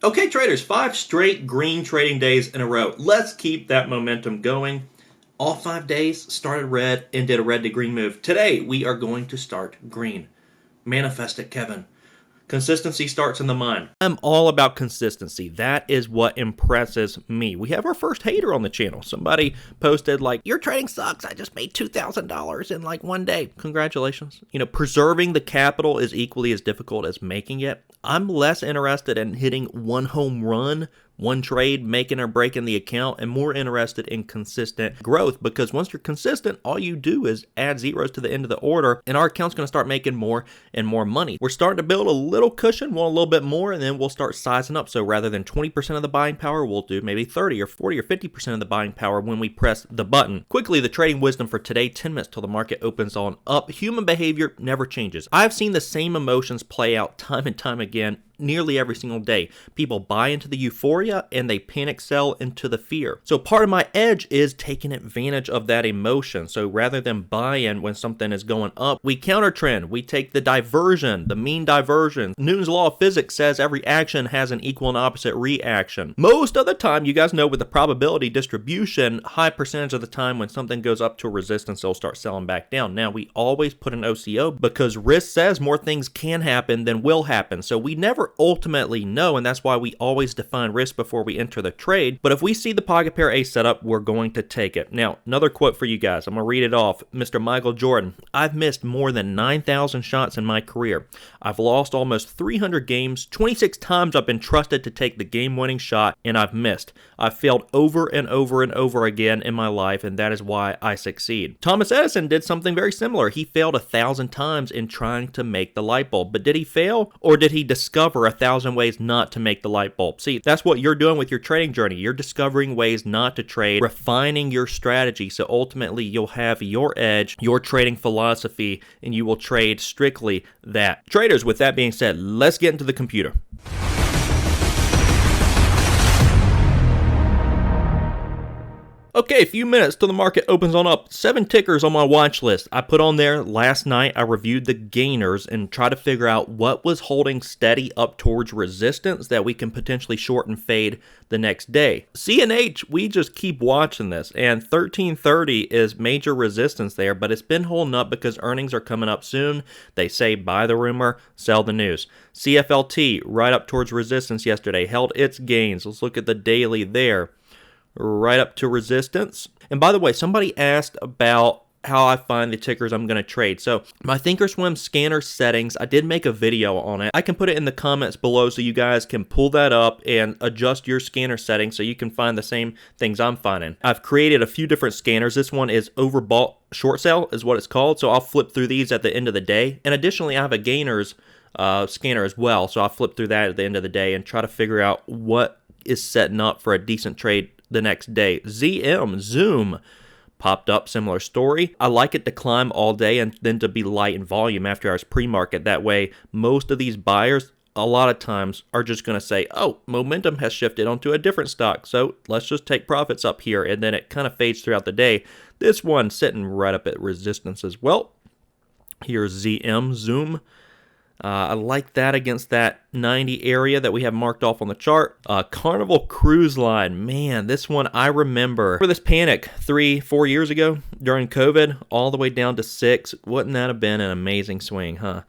Okay, traders, 5 straight green trading days in a row. Let's keep that momentum going. All 5 days started red and did a red to green move. Today, we are going to start green. Manifest it, Kevin. Consistency starts in the mind. I'm all about consistency. That is what impresses me. We have our first hater on the channel. Somebody posted like, your trading sucks. I just made $2,000 in like one day. Congratulations. Preserving the capital is equally as difficult as making it. I'm less interested in hitting one home run, one trade, making or breaking the account, and more interested in consistent growth, because once you're consistent, all you do is add zeros to the end of the order, and our account's going to start making more and more money. We're starting to build a little cushion, want a little bit more, and then we'll start sizing up. So rather than 20% of the buying power, we'll do maybe 30 or 40 or 50% of the buying power when we press the button. Quickly, the trading wisdom for today, 10 minutes till the market opens on up. Human behavior never changes. I've seen the same emotions play out time and time again nearly every single day. People buy into the euphoria and they panic sell into the fear. So part of my edge is taking advantage of that emotion. So rather than buy in when something is going up, we counter trend. We take the diversion, the mean diversion. Newton's law of physics says every action has an equal and opposite reaction. Most of the time, you guys know with the probability distribution, high percentage of the time when something goes up to a resistance, it'll start selling back down. Now, we always put an OCO because risk says more things can happen than will happen. So we never ultimately know, and that's why we always define risk before we enter the trade. But if we see the pocket pair A setup, we're going to take it. Now, another quote for you guys. I'm going to read it off. Mr. Michael Jordan, I've missed more than 9,000 shots in my career. I've lost almost 300 games. 26 times I've been trusted to take the game-winning shot, and I've missed. I've failed over and over and over again in my life, and that is why I succeed. Thomas Edison did something very similar. He failed 1,000 times in trying to make the light bulb. But did he fail, or did he discover 1,000 ways not to make the light bulb? See, that's what you're doing with your trading journey. You're discovering ways not to trade, refining your strategy, so ultimately you'll have your edge, your trading philosophy, and you will trade strictly that. Traders, with that being said, let's get into the computer. Okay, a few minutes till the market opens on up. 7 tickers on my watch list. I put on there last night. I reviewed the gainers and tried to figure out what was holding steady up towards resistance that we can potentially short and fade the next day. CNH, we just keep watching this, and 1330 is major resistance there, but it's been holding up because earnings are coming up soon. They say buy the rumor, sell the news. CFLT, right up towards resistance yesterday, held its gains. Let's look at the daily there. Right up to resistance. And by the way, somebody asked about how I find the tickers I'm going to trade. So my Thinkorswim scanner settings, I did make a video on it. I can put it in the comments below so you guys can pull that up and adjust your scanner settings so you can find the same things I'm finding. I've created a few different scanners. This one is overbought short sale is what it's called. So I'll flip through these at the end of the day. And additionally, I have a gainers scanner as well. So I'll flip through that at the end of the day and try to figure out what is setting up for a decent trade the next day. Zoom popped up, similar story. I like it to climb all day and then to be light in volume after hours pre-market. That way, most of these buyers a lot of times are just going to say, oh, momentum has shifted onto a different stock, so let's just take profits up here, and then it kind of fades throughout the day. This one sitting right up at resistance as well. Here's Zoom. I like that against that 90 area that we have marked off on the chart. Carnival Cruise Line. Man, this one I remember. For this panic 3-4 years ago during COVID, all the way down to 6. Wouldn't that have been an amazing swing, huh?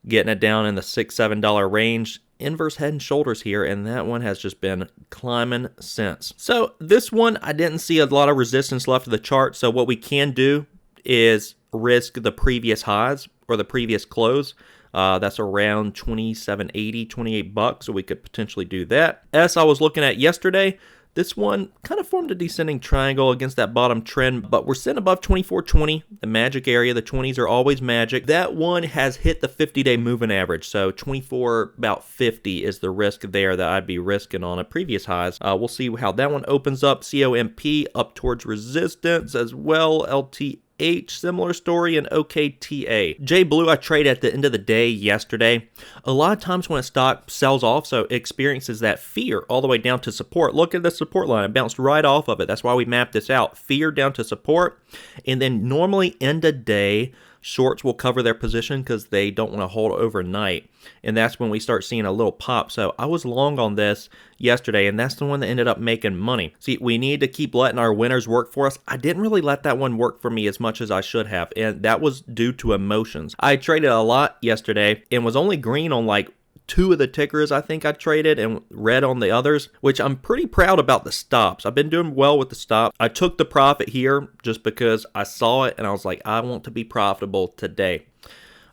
Getting it down in the $6-7 range. Inverse head and shoulders here, and that one has just been climbing since. So this one, I didn't see a lot of resistance left of the chart. So what we can do is risk the previous highs or the previous close. That's around $27.80, $28, so we could potentially do that. S I was looking at yesterday, this one kind of formed a descending triangle against that bottom trend, but we're sitting above 24.20, the magic area. The 20s are always magic. That one has hit the 50-day moving average, so 24, about 50 is the risk there that I'd be risking on at previous highs. We'll see how that one opens up. COMP up towards resistance as well. LT similar story, and OKTA. JBlue I trade at the end of the day yesterday. A lot of times when a stock sells off, so it experiences that fear all the way down to support. Look at the support line. It bounced right off of it. That's why we mapped this out. Fear down to support. And then normally end of day, shorts will cover their position because they don't want to hold overnight. And that's when we start seeing a little pop. So I was long on this yesterday, and that's the one that ended up making money. See, we need to keep letting our winners work for us. I didn't really let that one work for me as much as I should have, and that was due to emotions. I traded a lot yesterday and was only green on like 2 of the tickers I think I traded and red on the others, which I'm pretty proud about the stops. I've been doing well with the stop. I took the profit here just because I saw it and I was like, I want to be profitable today.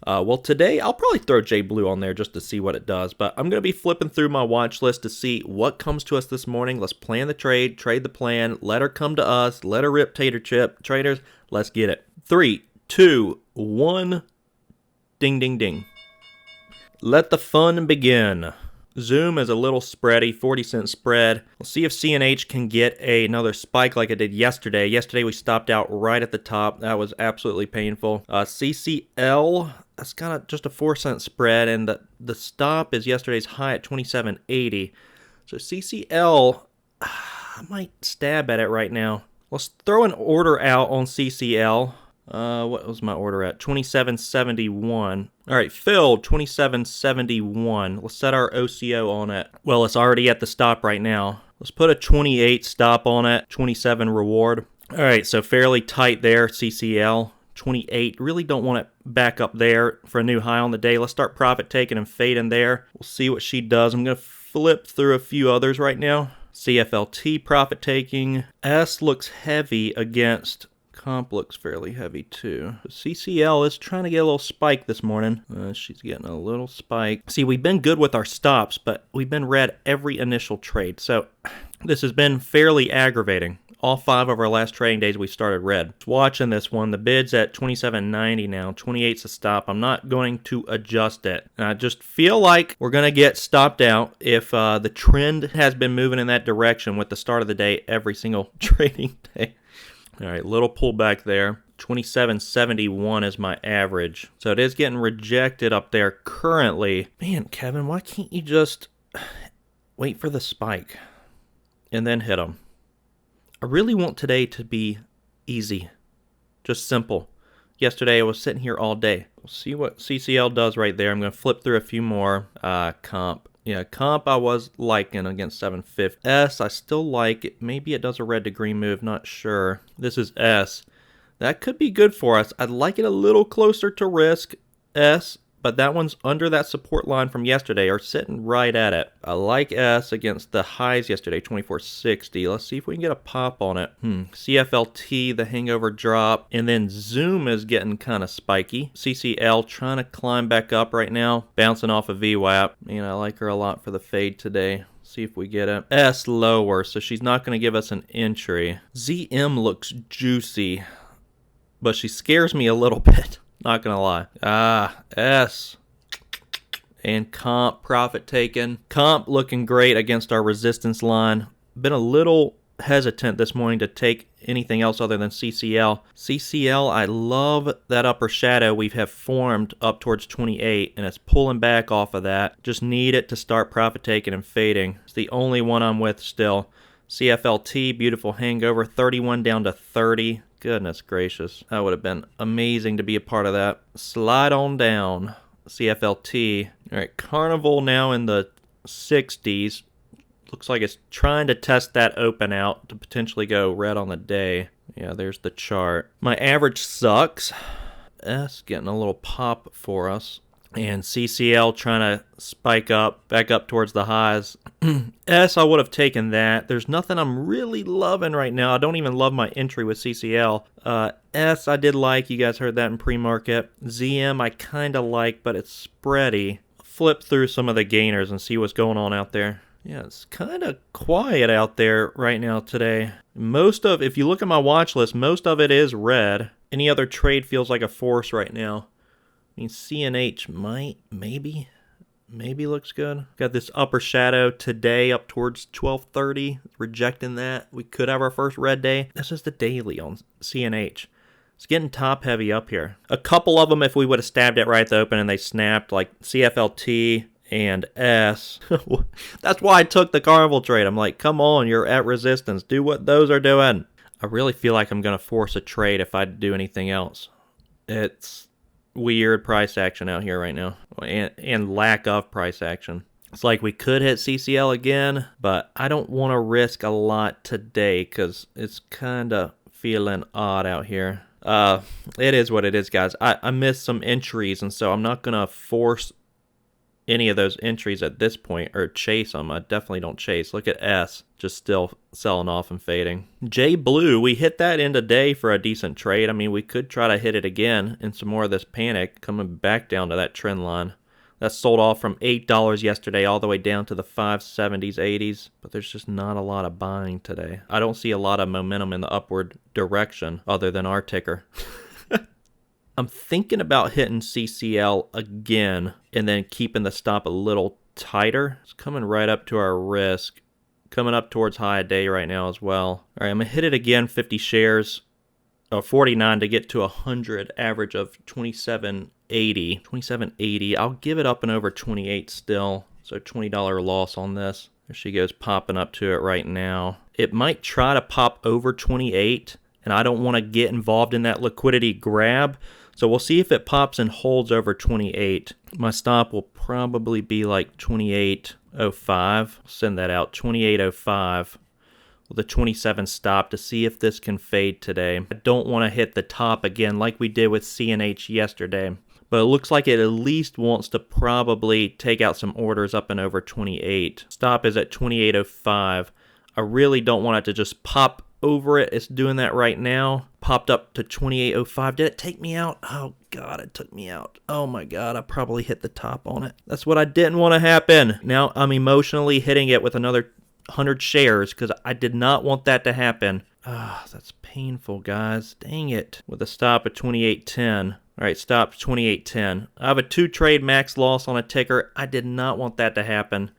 Well, today I'll probably throw J Blue on there just to see what it does, but I'm going to be flipping through my watch list to see what comes to us this morning. Let's plan the trade the plan, let her come to us, let her rip tater chip. Traders, let's get it. 3, 2, 1, ding, ding, ding. Let the fun begin. Zoom is a little spready, 40-cent spread. We'll see if CNH can get another spike like it did yesterday. Yesterday we stopped out right at the top. That was absolutely painful. CCL, that's got just a 4-cent spread, and the stop is yesterday's high at 27.80. So CCL, I might stab at it right now. Let's throw an order out on CCL. What was my order at? 27.71. All right, filled 27.71. Let's set our OCO on it. Well, it's already at the stop right now. Let's put a 28 stop on it, 27 reward. All right, so fairly tight there, CCL. 28, really don't want it back up there for a new high on the day. Let's start profit taking and fading there. We'll see what she does. I'm going to flip through a few others right now. CFLT profit taking. S looks heavy against... Comp looks fairly heavy too. CCL is trying to get a little spike this morning. She's getting a little spike. See, we've been good with our stops, but we've been red every initial trade. So this has been fairly aggravating. All 5 of our last trading days we started red. Watching this one, the bid's at 27.90 now. 28's a stop. I'm not going to adjust it. And I just feel like we're going to get stopped out if the trend has been moving in that direction with the start of the day every single trading day. All right, little pullback there. 27.71 is my average. So it is getting rejected up there currently. Man, Kevin, why can't you just wait for the spike and then hit them? I really want today to be easy, just simple. Yesterday I was sitting here all day. We'll see what CCL does right there. I'm going to flip through a few more. Comp. Yeah, comp I was liking against 750. S, I still like it. Maybe it does a red to green move, not sure. This is S. That could be good for us. I'd like it a little closer to risk, S, but that one's under that support line from yesterday or sitting right at it. I like S against the highs yesterday, 24.60. Let's see if we can get a pop on it. CFLT, the hangover drop, and then Zoom is getting kind of spiky. CCL trying to climb back up right now, bouncing off a VWAP. Man, I like her a lot for the fade today. See if we get it. S lower, so she's not going to give us an entry. ZM looks juicy, but she scares me a little bit. Not gonna lie. S. And comp, profit taken. Comp looking great against our resistance line. Been a little hesitant this morning to take anything else other than CCL. CCL, I love that upper shadow we have formed up towards 28, and it's pulling back off of that. Just need it to start profit taking and fading. It's the only one I'm with still. CFLT, beautiful hangover, 31 down to 30. Goodness gracious. That would have been amazing to be a part of that. Slide on down. CFLT. All right, Carnival now in the 60s. Looks like it's trying to test that open out to potentially go red on the day. Yeah, there's the chart. My average sucks. S getting a little pop for us. And CCL trying to spike up, back up towards the highs. S, I would have taken that. There's nothing I'm really loving right now. I don't even love my entry with CCL. S, I did like. You guys heard that in pre-market. ZM, I kind of like, but it's spready. Flip through some of the gainers and see what's going on out there. Yeah, it's kind of quiet out there right now today. If you look at my watch list, most of it is red. Any other trade feels like a force right now. I mean, CNH maybe looks good. Got this upper shadow today up towards 1230. Rejecting that. We could have our first red day. This is the daily on CNH. It's getting top heavy up here. A couple of them, if we would have stabbed it right at the open and they snapped, like CFLT and S. That's why I took the Carnival trade. I'm like, come on, you're at resistance. Do what those are doing. I really feel like I'm going to force a trade if I do anything else. It's weird price action out here right now, and lack of price action. It's like we could hit CCL again, but I don't want to risk a lot today because it's kind of feeling odd out here. It is what it is, guys. I missed some entries, and so I'm not going to force any of those entries at this point or chase them. I definitely don't chase. Look at S, just still selling off and fading. J Blue, we hit that in today for a decent trade. I mean, we could try to hit it again and some more of this panic coming back down to that trend line. That sold off from $8 yesterday all the way down to the 570s, 80s, but there's just not a lot of buying today. I don't see a lot of momentum in the upward direction other than our ticker. I'm thinking about hitting CCL again and then keeping the stop a little tighter. It's coming right up to our risk, coming up towards high day right now as well. All right, I'm going to hit it again, 50 shares, 49 to get to 100, average of 27.80. 27.80. I'll give it up and over 28 still, so $20 loss on this. There she goes, popping up to it right now. It might try to pop over 28, and I don't want to get involved in that liquidity grab. So we'll see if it pops and holds over 28. My stop will probably be like 28.05. Send that out, 28.05 with a 27 stop to see if this can fade today. I don't want to hit the top again like we did with CNH yesterday. But it looks like it at least wants to probably take out some orders up and over 28. Stop is at 28.05. I really don't want it to just pop over it. It's doing that right now. Popped up to 28.05. Did it take me out? Oh God, it took me out. Oh my God, I probably hit the top on it. That's what I didn't want to happen. Now I'm emotionally hitting it with another 100 shares because I did not want that to happen. Ah, that's painful, guys. Dang it. With a stop at 28.10. All right, stop 28.10. I have a 2 trade max loss on a ticker. I did not want that to happen.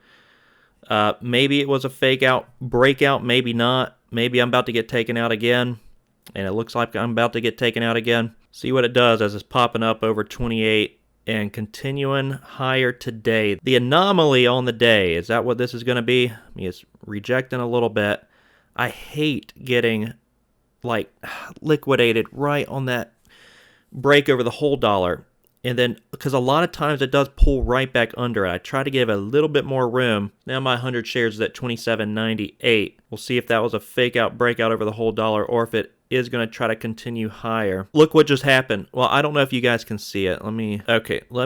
Maybe it was a fake out breakout, maybe not. Maybe I'm about to get taken out again, and it looks like I'm about to get taken out again. See what it does as it's popping up over 28 and continuing higher today. The anomaly on the day, is that what this is going to be? I mean, it's rejecting a little bit. I hate getting like liquidated right on that break over the whole dollar. And then, because a lot of times it does pull right back under it. I try to give a little bit more room. Now my 100 shares is at 27.98. We'll see if that was a fake out breakout over the whole dollar or if it is going to try to continue higher. Look what just happened. Well, I don't know if you guys can see it. Let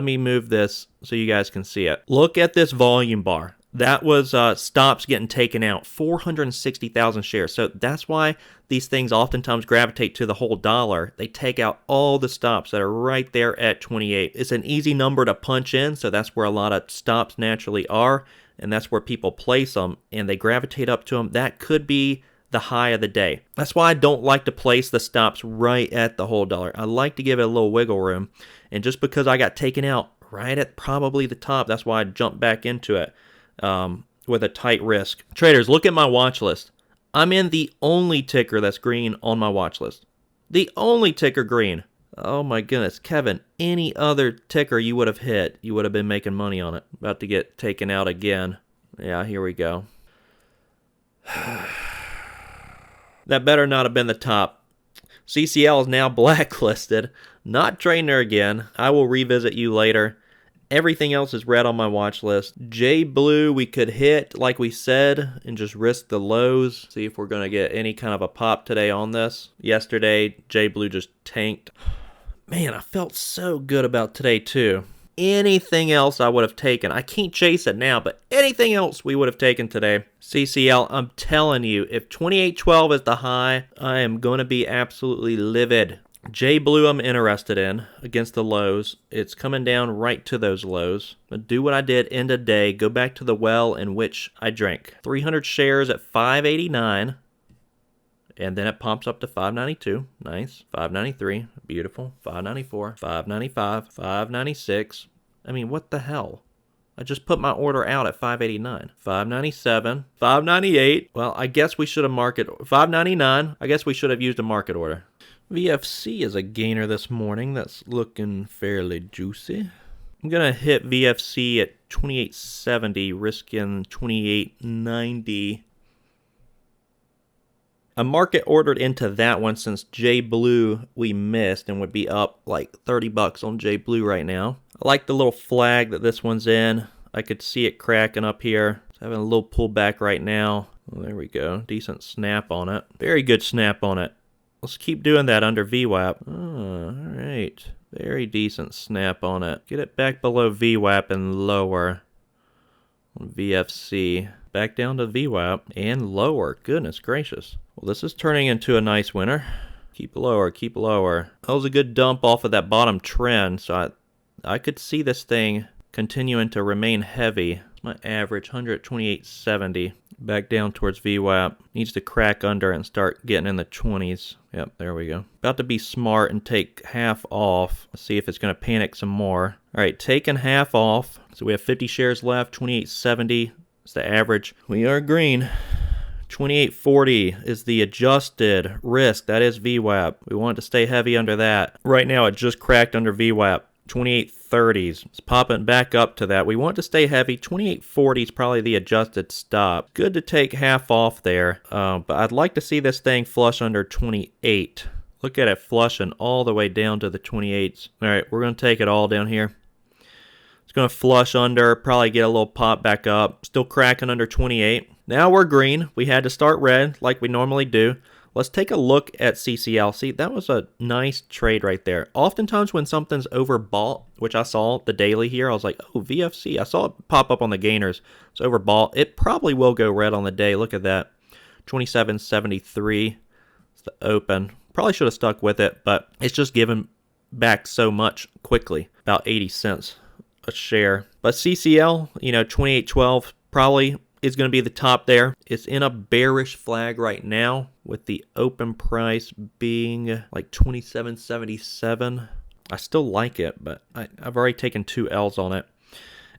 me move this so you guys can see it. Look at this volume bar. That was stops getting taken out, 460,000 shares. So that's why these things oftentimes gravitate to the whole dollar. They take out all the stops that are right there at 28. It's an easy number to punch in, so that's where a lot of stops naturally are, and that's where people place them, and they gravitate up to them. That could be the high of the day. That's why I don't like to place the stops right at the whole dollar. I like to give it a little wiggle room, and just because I got taken out right at probably the top, that's why I jumped back into it. With a tight risk. Traders, look at my watch list. I'm in the only ticker that's green on my watch list. The only ticker green. Oh my goodness, Kevin, any other ticker you would have hit, you would have been making money on it. About to get taken out again. Yeah, here we go. That better not have been the top. CCL is now blacklisted. Not trading there again. I will revisit you later. Everything else is red on my watch list. J Blue we could hit, like we said, and just risk the lows. See if we're going to get any kind of a pop today on this. Yesterday, J Blue just tanked. Man, I felt so good about today too. Anything else I would have taken. I can't chase it now, but anything else we would have taken today. CCL, I'm telling you, if 28.12 is the high, I am going to be absolutely livid. J Blue I'm interested in against the lows. It's coming down right to those lows. But do what I did end of day. Go back to the well in which I drank. 300 shares at 589. And then it pumps up to 592. Nice. 593. Beautiful. 594. 595. 596. I mean, what the hell? I just put my order out at 589. 597. 598. Well, I guess we should have market. 599. I guess we should have used a market order. VFC is a gainer this morning. That's looking fairly juicy. I'm going to hit VFC at 28.70, risking 28.90. I market ordered into that one since J Blue we missed and would be up like 30 bucks on J Blue right now. I like the little flag that this one's in. I could see it cracking up here. It's having a little pullback right now. Well, there we go. Decent snap on it. Very good snap on it. Let's keep doing that under VWAP. Oh, all right. Very decent snap on it. Get it back below VWAP and lower on VFC. Back down to VWAP and lower. Goodness gracious. Well, this is turning into a nice winner. Keep lower, keep lower. That was a good dump off of that bottom trend, so I could see this thing continuing to remain heavy. It's my average, 128.70. Back down towards VWAP. Needs to crack under and start getting in the 20s. Yep, there we go. About to be smart and take half off. Let's see if it's going to panic some more. All right, taking half off. So we have 50 shares left, 28.70 is the average. We are green. 28.40 is the adjusted risk. That is VWAP. We want it to stay heavy under that. Right now, it just cracked under VWAP. 28.30s. It's popping back up to that. We want to stay heavy. 28.40 is probably the adjusted stop. Good to take half off there, but I'd like to see this thing flush under 28. Look at it flushing all the way down to the 28s. All right, we're going to take it all down here. It's going to flush under, probably get a little pop back up. Still cracking under 28. Now we're green. We had to start red like we normally do. Let's take a look at CCL. See, that was a nice trade right there. Oftentimes when something's overbought, which I saw the daily here, I was like, oh, VFC. I saw it pop up on the gainers. It's overbought. It probably will go red on the day. Look at that. 27.73. It's the open. Probably should have stuck with it, but it's just given back so much quickly. About 80 cents a share. But CCL, 28.12 probably is going to be the top there. It's in a bearish flag right now with the open price being like 27.77. I still like it, but I've already taken 2 L's on it.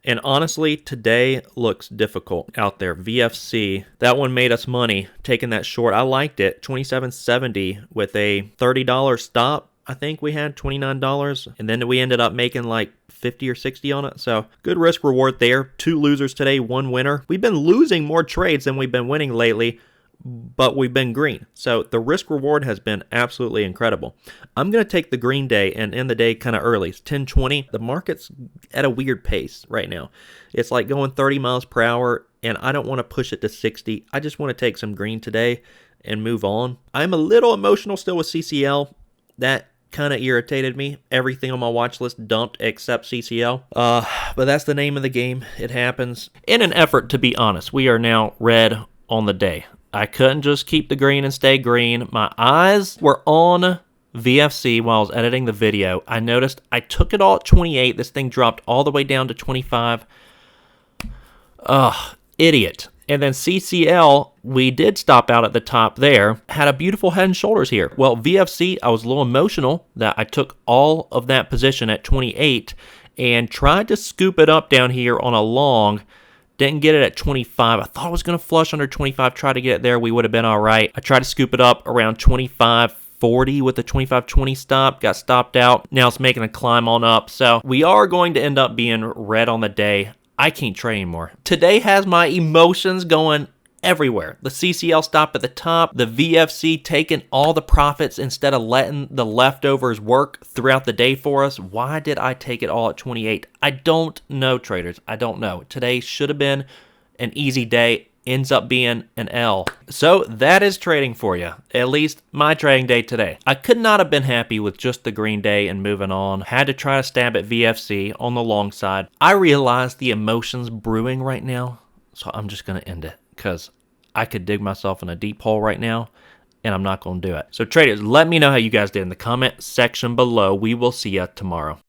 And honestly, today looks difficult out there. VFC, that one made us money taking that short. I liked it. 27.70 with a $30 stop. I think we had $29, and then we ended up making like 50 or 60 on it. So good risk reward there. 2 losers today, 1 winner. We've been losing more trades than we've been winning lately, but we've been green. So the risk reward has been absolutely incredible. I'm going to take the green day and end the day kind of early. It's 10:20. The market's at a weird pace right now. It's like going 30 miles per hour, and I don't want to push it to 60. I just want to take some green today and move on. I'm a little emotional still with CCL. That kind of irritated me. Everything on my watch list dumped except CCL. But that's the name of the game. It happens. In an effort to be honest, we are now red on the day. I couldn't just keep the green and stay green. My eyes were on VFC while I was editing the video. I noticed I took it all at 28. This thing dropped all the way down to 25. Idiot. And then CCL, we did stop out at the top there, had a beautiful head and shoulders here. Well, VFC, I was a little emotional that I took all of that position at 28 and tried to scoop it up down here on a long. Didn't get it at 25. I thought I was going to flush under 25, try to get it there. We would have been all right. I tried to scoop it up around 25.40 with the 25.20 stop. Got stopped out. Now it's making a climb on up. So we are going to end up being red on the day. I can't trade anymore. Today has my emotions going everywhere. The CCL stop at the top, the VFC taking all the profits instead of letting the leftovers work throughout the day for us. Why did I take it all at 28? I don't know, traders. I don't know. Today should have been an easy day. Ends up being an L. So that is trading for you. At least my trading day today. I could not have been happy with just the green day and moving on. Had to try to stab at VFC on the long side. I realize the emotions brewing right now, so I'm just going to end it because I could dig myself in a deep hole right now and I'm not going to do it. So traders, let me know how you guys did in the comment section below. We will see you tomorrow.